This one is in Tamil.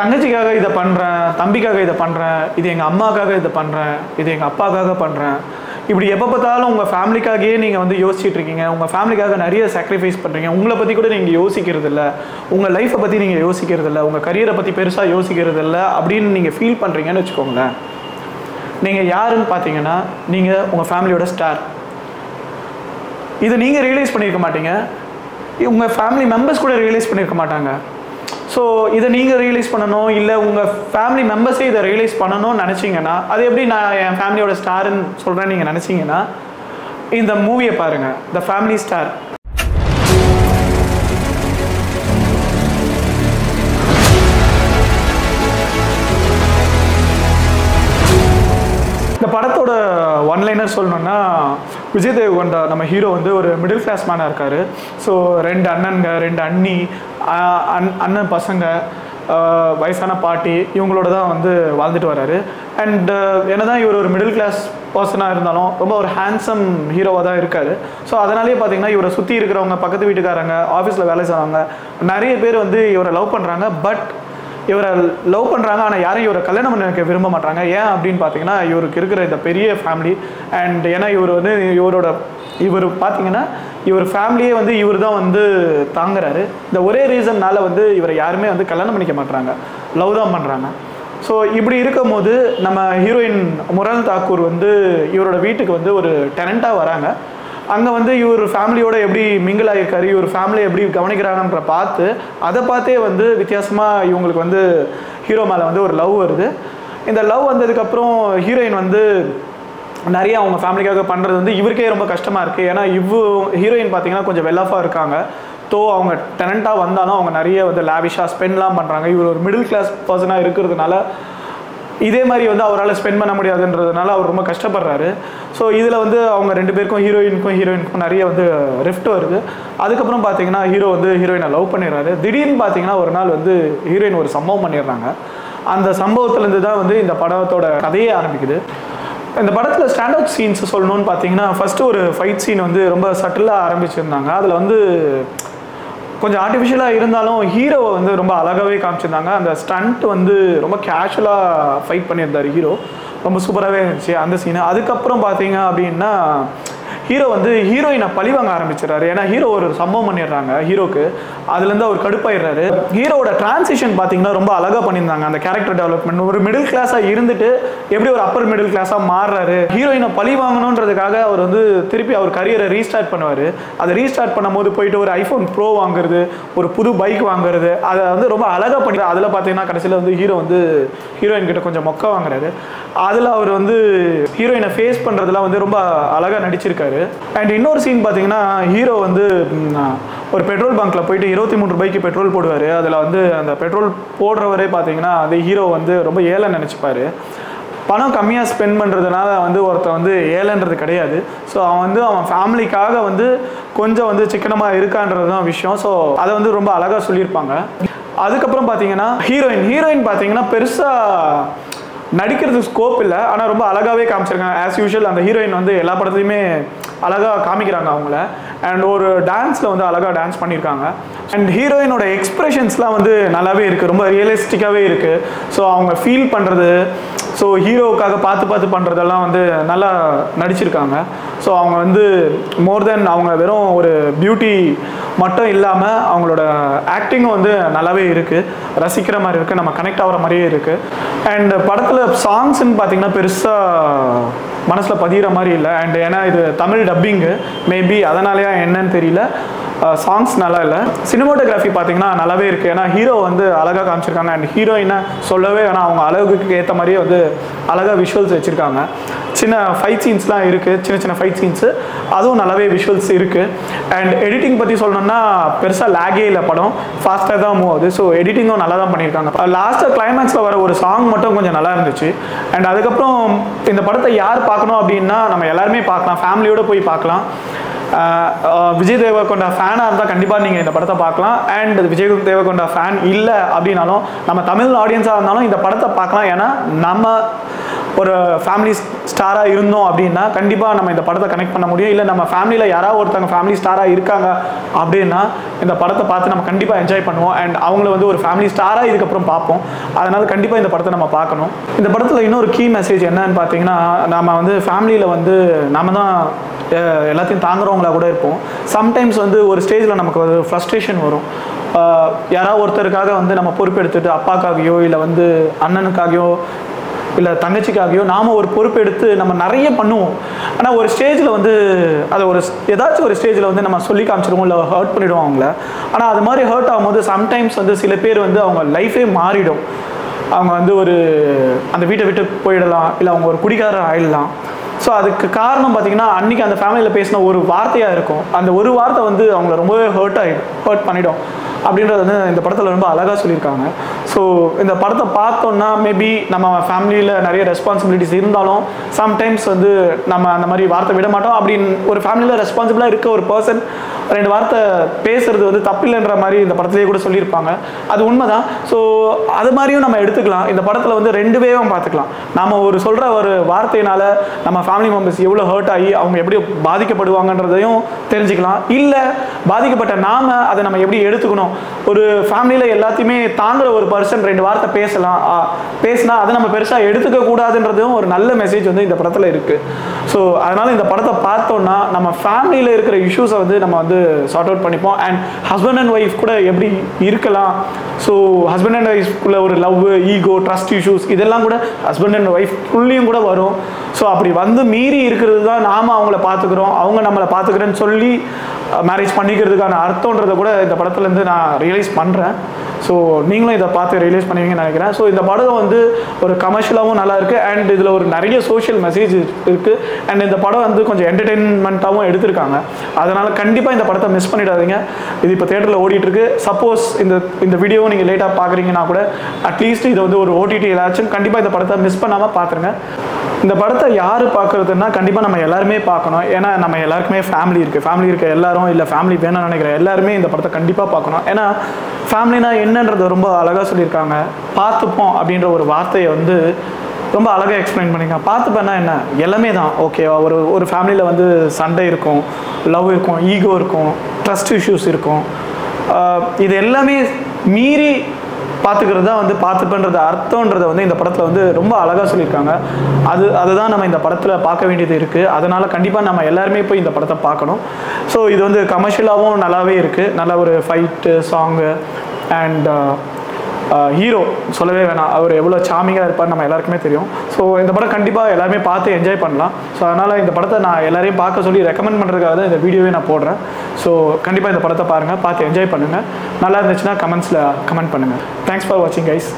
தங்கச்சிக்காக இதை பண்ணுறேன், தம்பிக்காக இதை பண்ணுறேன், இது எங்கள் அம்மாக்காக இதை பண்ணுறேன், இது எங்கள் அப்பாக்காக பண்ணுறேன். இப்படி எப்போ பார்த்தாலும் உங்கள் ஃபேமிலிக்காகவே நீங்கள் வந்து யோசிச்சுட்டு இருக்கீங்க. உங்கள் ஃபேமிலிக்காக நிறைய சாக்ரிஃபைஸ் பண்ணுறீங்க. உங்களை பற்றி கூட நீங்கள் யோசிக்கிறது இல்லை, உங்கள் லைஃப்பை பற்றி நீங்கள் யோசிக்கிறது இல்லை, உங்கள் கரியரை பற்றி பெருசாக யோசிக்கிறது இல்லை அப்படின்னு நீங்கள் ஃபீல் பண்ணுறீங்கன்னு வச்சுக்கோங்களேன். நீங்கள் யாருன்னு பார்த்தீங்கன்னா நீங்கள் உங்கள் ஃபேமிலியோட ஸ்டார். இதை நீங்கள் ரியலைஸ் பண்ணியிருக்க மாட்டீங்க, உங்கள் ஃபேமிலி மெம்பர்ஸ் கூட ரியலைஸ் பண்ணியிருக்க மாட்டாங்க. ஸோ இதை நீங்கள் ரியலைஸ் பண்ணணும், இல்லை உங்கள் ஃபேமிலி மெம்பர்ஸே இதை ரியலைஸ் பண்ணணும்னு நினச்சிங்கன்னா, அது எப்படி நான் என் ஃபேமிலியோட ஸ்டாருன்னு சொல்கிறேன்னு நீங்கள் நினச்சிங்கன்னா இந்த மூவியை பாருங்கள், த ஃபேமிலி ஸ்டார். இந்த படத்தோட ஒன்லைனர் சொல்லணும்னா, விஜய் தேவகொண்டா நம்ம ஹீரோ வந்து ஒரு மிடில் கிளாஸ் மேனாக இருக்கார். ஸோ 2 அண்ணனுங்க, 2 அண்ணி, அண்ணன் பசங்க, வயசான பாட்டி, இவங்களோட தான் வந்து வாழ்ந்துட்டு வர்றாரு. அண்ட் என்னதான் இவர் ஒரு மிடில் கிளாஸ் பர்சனாக இருந்தாலும் ரொம்ப ஒரு ஹேண்ட்ஸம் ஹீரோவாக தான் இருக்கார். ஸோ அதனாலேயே பார்த்தீங்கன்னா இவரை சுற்றி இருக்கிறவங்க, பக்கத்து வீட்டுக்காரங்க, ஆஃபீஸில் வேலை செய்வாங்க, நிறைய பேர் வந்து இவரை லவ் பண்ணுறாங்க. பட் இவரை லவ் பண்ணுறாங்க, ஆனால் யாரும் இவரை கல்யாணம் பண்ண விரும்ப மாட்டாங்க. ஏன் அப்படின்னு பார்த்தீங்கன்னா இவருக்கு இருக்கிற இந்த பெரிய ஃபேமிலி. அண்ட் ஏன்னா இவர் வந்து இவர் பார்த்தீங்கன்னா இவர் ஃபேமிலியே வந்து இவர் தான் வந்து தாங்குறாரு. இந்த ஒரே ரீசன்னால வந்து இவரை யாருமே வந்து கல்யாணம் பண்ணிக்க மாட்டாங்க, லவ் தான் பண்ணுறாங்க. ஸோ இப்படி இருக்கும் போது நம்ம ஹீரோயின் முரல் தாக்கூர் வந்து இவரோட வீட்டுக்கு வந்து ஒரு டெனண்ட்டாக வராங்க. அங்கே வந்து இவர் ஃபேமிலியோட எப்படி மிங்கிள் ஆகியிருக்காரு, இவர் ஃபேமிலியை எப்படி கவனிக்கிறாங்கன்ற பார்த்து அதை பார்த்தே வந்து வித்தியாசமாக இவங்களுக்கு வந்து ஹீரோ மேலே வந்து ஒரு லவ் வருது. இந்த லவ் வந்ததுக்கப்புறம் ஹீரோயின் வந்து நிறைய அவங்க ஃபேமிலிக்காக பண்ணுறது வந்து இவருக்கே ரொம்ப கஷ்டமாக இருக்குது. ஏன்னா ஹீரோயின் பார்த்தீங்கன்னா கொஞ்சம் வெல் ஆஃபாக இருக்காங்க. அவங்க டெனண்ட்டாக வந்தாலும் அவங்க நிறைய வந்து லேவிஷாக ஸ்பெண்ட்லாம் பண்ணுறாங்க. இவர் ஒரு மிடில் கிளாஸ் பர்சனாக இருக்கிறதுனால இதே மாதிரி வந்து அவரால் ஸ்பெண்ட் பண்ண முடியாதுன்றதுனால அவர் ரொம்ப கஷ்டப்படுறாரு. ஸோ இதில் வந்து அவங்க 2 பேருக்கும் ஹீரோயினுக்கும் நிறைய வந்து ரிஃப்ட் வருது. அதுக்கப்புறம் பார்த்தீங்கன்னா ஹீரோ வந்து ஹீரோயினை லவ் பண்ணிடுறாரு. திடீர்னு பார்த்தீங்கன்னா ஒரு நாள் வந்து ஹீரோயின் ஒரு சம்பவம் பண்ணிடுறாங்க. அந்த சம்பவத்துலேருந்து தான் வந்து இந்த படத்தோட கதையே ஆரம்பிக்குது. இந்த படத்தில் ஸ்டாண்ட் அவுட் சீன்ஸ் சொல்லணும்னு பார்த்தீங்கன்னா ஃபஸ்ட்டு ஒரு ஃபைட் சீன் வந்து ரொம்ப சட்டிலாக ஆரம்பிச்சிருந்தாங்க. அதில் வந்து கொஞ்சம் ஆர்டிஃபிஷியலாக இருந்தாலும் ஹீரோவை வந்து ரொம்ப அழகாகவே காமிச்சிருந்தாங்க. அந்த ஸ்டண்ட் வந்து ரொம்ப கேஷுவலாக ஃபைட் பண்ணியிருந்தார் ஹீரோ, ரொம்ப சூப்பராகவே இருந்துச்சு அந்த சீனு. அதுக்கப்புறம் பார்த்தீங்க அப்படின்னா ஹீரோ வந்து ஹீரோயினை பழிவாங்க ஆரம்பிச்சிடறாரு. ஏன்னா ஹீரோ ஒரு சம்பவம் பண்ணிடுறாங்க ஹீரோக்கு, அதுலேருந்து அவர் கடுப்பாயிடுறாரு. ஹீரோட டிரான்சிஷன் பார்த்தீங்கன்னா ரொம்ப அழகாக பண்ணியிருந்தாங்க. அந்த கேரக்டர் டெவலப்மெண்ட், ஒரு மிடில் கிளாஸாக இருந்துட்டு எப்படி ஒரு அப்பர் மிடில் கிளாஸாக மாறுறாரு. ஹீரோயினை பழி வாங்கணுன்றதுக்காக அவர் வந்து திருப்பி அவர் கரியரை ரீஸ்டார்ட் பண்ணுவார். அதை ரீஸ்டார்ட் பண்ணும்போது போயிட்டு ஒரு ஐஃபோன் ப்ரோ வாங்குறது, ஒரு புது பைக் வாங்குறது, அதை வந்து ரொம்ப அழகாக பண்ணிடுறாரு. அதில் பார்த்தீங்கன்னா கடைசியில் வந்து ஹீரோ வந்து ஹீரோயின் கிட்ட கொஞ்சம் மொக்க வாங்குறாரு. அதில் அவர் வந்து ஹீரோயினை ஃபேஸ் பண்ணுறதுலாம் வந்து ரொம்ப அழகாக நடிச்சிருக்காரு. அண்ட் இன்னொரு சீன் பார்த்தீங்கன்னா ஹீரோ வந்து ஒரு பெட்ரோல் பங்க்ல போயிட்டு 23 ரூபாய்க்கு பெட்ரோல் போடுவார். அதில் வந்து அந்த பெட்ரோல் போடுறவரே பார்த்தீங்கன்னா அது ஹீரோ வந்து ரொம்ப ஏழை நினச்சிப்பார். பணம் கம்மியாக ஸ்பெண்ட் பண்ணுறதுனால வந்து ஒருத்தர் வந்து ஏழைன்றது கிடையாது. ஸோ அவன் வந்து அவன் ஃபேமிலிக்காக வந்து கொஞ்சம் வந்து சிக்கனமாக இருக்கான்றது தான் விஷயம். ஸோ அதை வந்து ரொம்ப அழகாக சொல்லியிருப்பாங்க. அதுக்கப்புறம் பார்த்தீங்கன்னா ஹீரோயின் பார்த்தீங்கன்னா பெருசாக நடிக்கிறதுக்கு ஸ்கோப் இல்லை, ஆனால் ரொம்ப அழகாகவே காமிச்சிருக்காங்க. ஆஸ் யூஷுவல் அந்த ஹீரோயின் வந்து எல்லா படத்துலையுமே அழகாக காமிக்கிறாங்க அவங்கள. அண்ட் ஒரு டான்ஸில் வந்து அழகாக டான்ஸ் பண்ணியிருக்காங்க. அண்ட் ஹீரோயினோட எக்ஸ்பிரஷன்ஸ்லாம் வந்து நல்லாவே இருக்குது, ரொம்ப ரியலிஸ்டிக்காகவே இருக்குது. ஸோ அவங்க ஃபீல் பண்ணுறது, ஸோ ஹீரோவுக்காக பார்த்து பண்ணுறதெல்லாம் வந்து நல்லா நடிச்சிருக்காங்க. ஸோ அவங்க வந்து மோர் தென் அவங்க வெறும் ஒரு பியூட்டி மட்டும் இல்லாமல் அவங்களோட ஆக்டிங்கும் வந்து நல்லாவே இருக்குது, ரசிக்கிற மாதிரி இருக்குது, நம்ம கனெக்ட் ஆகிற மாதிரியே இருக்குது. அண்ட் படத்தில் சாங்ஸ்ன்னு பார்த்தீங்கன்னா பெருசாக மனசில் பதிகிற மாதிரி இல்லை. அண்ட் ஏன்னா இது தமிழ் டப்பிங்கு, மேபி அதனாலேயா என்னன்னு தெரியல, சாங்ஸ் நல்லா இல்லை. சினிமோட்டோகிராஃபி பார்த்தீங்கன்னா நல்லாவே இருக்குது. ஏன்னா ஹீரோ வந்து அழகாக காமிச்சிருக்காங்க. அண்ட் ஹீரோயினை சொல்லவே வேணாம், அவங்க அழகுக்கு ஏற்ற மாதிரியே வந்து அழகாக விஷுவல்ஸ் வச்சுருக்காங்க. சின்ன ஃபைட் சீன்ஸ்லாம் இருக்குது, சின்ன ஃபைட் சீன்ஸு, அதுவும் நல்லாவே விஷுவல்ஸ் இருக்குது. அண்ட் எடிட்டிங் பற்றி சொல்லணும்னா பெருசாக லேகே இல்லை, படம் ஃபாஸ்ட்டாக தான் மூவ் ஆகுது. ஸோ எடிட்டிங்கும் நல்லா தான் பண்ணியிருக்காங்க. லாஸ்ட்டாக கிளைமேக்ஸில் வர ஒரு சாங் மட்டும் கொஞ்சம் நல்லா இருந்துச்சு. அண்ட் அதுக்கப்புறம் இந்த படத்தை யார் பார்க்கணும் அப்படின்னா நம்ம எல்லாருமே பார்க்கலாம், ஃபேமிலியோடு போய் பார்க்கலாம். விஜய் தேவகொண்டா ஃபேனாக இருந்தால் கண்டிப்பாக நீங்கள் இந்த படத்தை பார்க்கலாம். அண்ட் விஜய் தேவகொண்டா ஃபேன் இல்லை அப்படின்னாலும் நம்ம தமிழ் ஆடியன்ஸாக இருந்தாலும் இந்த படத்தை பார்க்கலாம். ஏன்னா நம்ம ஒரு ஃபேமிலி ஸ்டாராக இருந்தோம் அப்படின்னா கண்டிப்பாக நம்ம இந்த படத்தை கனெக்ட் பண்ண முடியும். இல்லை நம்ம ஃபேமிலியில் யாராவது ஒருத்தவங்க ஃபேமிலி ஸ்டாராக இருக்காங்க அப்படின்னா இந்த படத்தை பார்த்து நம்ம கண்டிப்பாக என்ஜாய் பண்ணுவோம். அண்ட் அவங்கள வந்து ஒரு ஃபேமிலி ஸ்டாராக இதுக்கப்புறம் பார்ப்போம். அதனால் கண்டிப்பாக இந்த படத்தை நம்ம பார்க்கணும். இந்த படத்தில் இன்னொரு கீ மெசேஜ் என்னன்னு பார்த்தீங்கன்னா, நம்ம வந்து ஃபேமிலியில் வந்து நம்ம தான் எல்லாத்தையும் தாங்குறவங்களா கூட இருப்போம். சம்டைம்ஸ் வந்து ஒரு ஸ்டேஜில் நமக்கு ஒரு ஃப்ரஸ்ட்ரேஷன் வரும். யாராவது ஒருத்தருக்காக வந்து நம்ம பொறுப்பெடுத்துட்டு அப்பாக்காகையோ இல்லை வந்து அண்ணனுக்காகையோ இல்லை தங்கச்சிக்காகையோ நாம் ஒரு பொறுப்பெடுத்து நம்ம நிறைய பண்ணுவோம். ஆனால் ஒரு ஸ்டேஜில் வந்து அதை ஏதாச்சும் ஒரு ஸ்டேஜில் வந்து நம்ம சொல்லி காமிச்சிடுவோம், இல்லை ஹர்ட் பண்ணிவிடுவோம் அவங்கள. ஆனால் அது மாதிரி ஹர்ட் ஆகும்போது சம்டைம்ஸ் வந்து சில பேர் வந்து அவங்க லைஃபே மாறிடும். அவங்க வந்து அந்த வீட்டை விட்டு போயிடலாம், இல்லை அவங்க ஒரு குடிகாரர் ஆயிடலாம். ஸோ அதுக்கு காரணம் பார்த்தீங்கன்னா அன்றைக்கி அந்த ஃபேமிலியில் பேசின ஒரு வார்த்தையாக இருக்கும். அந்த ஒரு வார்த்தை வந்து அவங்கள ரொம்பவே ஹர்ட் பண்ணிடும் அப்படின்றது வந்து இந்த படத்தில் ரொம்ப அழகாக சொல்லியிருக்காங்க. ஸோ இந்த படத்தை பார்த்தோன்னா மேபி நம்ம ஃபேமிலியில் நிறைய ரெஸ்பான்சிபிலிட்டிஸ் இருந்தாலும் சம்டைம்ஸ் வந்து நம்ம அந்த மாதிரி வார்த்தை விட மாட்டோம். அப்படின்னு ஒரு ஃபேமிலியில் ரெஸ்பான்சிபிளாக இருக்க ஒரு பர்சன் 2 வார்த்தை பேசுறது வந்து தப்பில்லைன்ற மாதிரி இந்த படத்துலேயே கூட சொல்லியிருப்பாங்க. அது உண்மைதான். ஸோ அது மாதிரியும் நம்ம எடுத்துக்கலாம். இந்த படத்தில் வந்து 2 வேவும் பார்த்துக்கலாம். நம்ம சொல்கிற ஒரு வார்த்தையினால நம்ம ஃபேமிலி மெம்பர்ஸ் எவ்வளோ ஹர்ட் ஆகி அவங்க எப்படி பாதிக்கப்படுவாங்கன்றதையும் தெரிஞ்சுக்கலாம். இல்லை பாதிக்கப்பட்ட நாம அதை நம்ம எப்படி எடுத்துக்கணும். ஒரு ஃபேமிலியில் எல்லாத்தையுமே தாங்குற ஒரு பர்சன் 2 வார்த்தை பேசினா அதை நம்ம பெருசாக எடுத்துக்க கூடாதுன்றதும் ஒரு நல்ல மெசேஜ் வந்து இந்த படத்தில் இருக்குது. ஸோ அதனால் இந்த படத்தை பார்த்தோன்னா நம்ம ஃபேமிலியில் இருக்கிற இஷ்யூஸை வந்து நம்ம வந்து சார்ட் அவுட் பண்ணிப்போம். அண்ட் ஹஸ்பண்ட் அண்ட் ஒய்ஃப் கூட எப்படி இருக்கலாம். ஸோ ஹஸ்பண்ட் அண்ட் ஒய்ஃப்குள்ள ஒரு லவ், ஈகோ, ட்ரஸ்ட் இஷ்யூஸ் இதெல்லாம் கூட ஹஸ்பண்ட் அண்ட் ஒய்ஃப்குள்ளேயும் கூட வரும். ஸோ அப்படி வந்து மீறி இருக்கிறது தான் நாம் அவங்கள பார்த்துக்கிறோம், அவங்க நம்மளை பார்த்துக்கிறேன்னு சொல்லி மேரேஜ் பண்ணிக்கிறதுக்கான அர்த்தன்றதை கூட இந்த படத்துலேருந்து நான் ரியலைஸ் பண்ணுறேன். ஸோ நீங்களும் இதை பார்த்து ரியலைஸ் பண்ணுவீங்கன்னு நினைக்கிறேன். ஸோ இந்த படம் வந்து ஒரு கமர்ஷியலாகவும் நல்லா இருக்குது. அண்ட் இதில் ஒரு நிறைய சோஷியல் மெசேஜ் இருக்குது. அண்ட் இந்த படம் வந்து கொஞ்சம் என்டர்டெயின்மெண்ட்டாகவும் எடுத்திருக்காங்க. அதனால் கண்டிப்பாக இந்த படத்தை மிஸ் பண்ணிடாதீங்க. இது இப்போ தேட்டரில் ஓடிட்டுருக்கு. சப்போஸ் இந்த வீடியோவை நீங்கள் லேட்டாக பார்க்குறீங்கன்னா கூட அட்லீஸ்ட் இது வந்து ஒரு ஓடிடி ஏதாச்சும் கண்டிப்பாக இந்த படத்தை மிஸ் பண்ணாமல் பார்த்துருங்க. இந்த படத்தை யார் பார்க்குறதுன்னா கண்டிப்பாக நம்ம எல்லாருமே பார்க்கணும். ஏன்னா நம்ம எல்லாருக்குமே ஃபேமிலி இருக்க எல்லாரும், இல்லை ஃபேமிலி வேணும்னு நினைக்கிற எல்லாருமே இந்த படத்தை கண்டிப்பாக பார்க்கணும். ஏன்னா ஃபேமிலினா என்னன்றது ரொம்ப அழகாக சொல்லியிருக்காங்க. பார்த்துப்போம் அப்படின்ற ஒரு வார்த்தையை வந்து ரொம்ப அழகாக எக்ஸ்பிளைன் பண்ணியிருக்காங்க. பார்த்துப்பேன்னா என்ன, எல்லாமே தான் ஓகேவா. ஒரு ஃபேமிலியில் வந்து சண்டை இருக்கும், லவ் இருக்கும், ஈகோ இருக்கும், ட்ரஸ்ட் இஷ்யூஸ் இருக்கும். இது எல்லாமே மீறி பார்த்துக்கிறது தான் வந்து பார்த்துப்பேன்றது அர்த்தன்றதை வந்து இந்த படத்தில் வந்து ரொம்ப அழகாக சொல்லியிருக்காங்க. அதுதான் நம்ம இந்த படத்தில் பார்க்க வேண்டியது இருக்குது. அதனால் கண்டிப்பாக நம்ம எல்லாருமே போய் இந்த படத்தை பார்க்கணும். ஸோ இது வந்து கமர்ஷியலாகவும் நல்லாவே இருக்குது. நல்ல ஒரு ஃபைட்டு, சாங்கு அண்ட் ஹீரோ சொல்லவே வேணாம். அவர் எவ்வளோ சாமிங்காக இருப்பார் நம்ம எல்லாருக்குமே தெரியும். ஸோ இந்த படம் கண்டிப்பாக எல்லாருமே பார்த்து என்ஜாய் பண்ணலாம். ஸோ அதனால் இந்த படத்தை நான் எல்லாரையும் பார்க்க சொல்லி ரெக்கமெண்ட் பண்ணுறதுக்காக தான் இந்த வீடியோவே நான் போடுறேன். ஸோ கண்டிப்பாக இந்த படத்தை பாருங்கள், பார்த்து என்ஜாய் பண்ணுங்கள். நல்லா இருந்துச்சுன்னா கமெண்ட்ஸில் கமெண்ட் பண்ணுங்கள். தேங்க்ஸ் ஃபார் வாட்சிங் கைஸ்.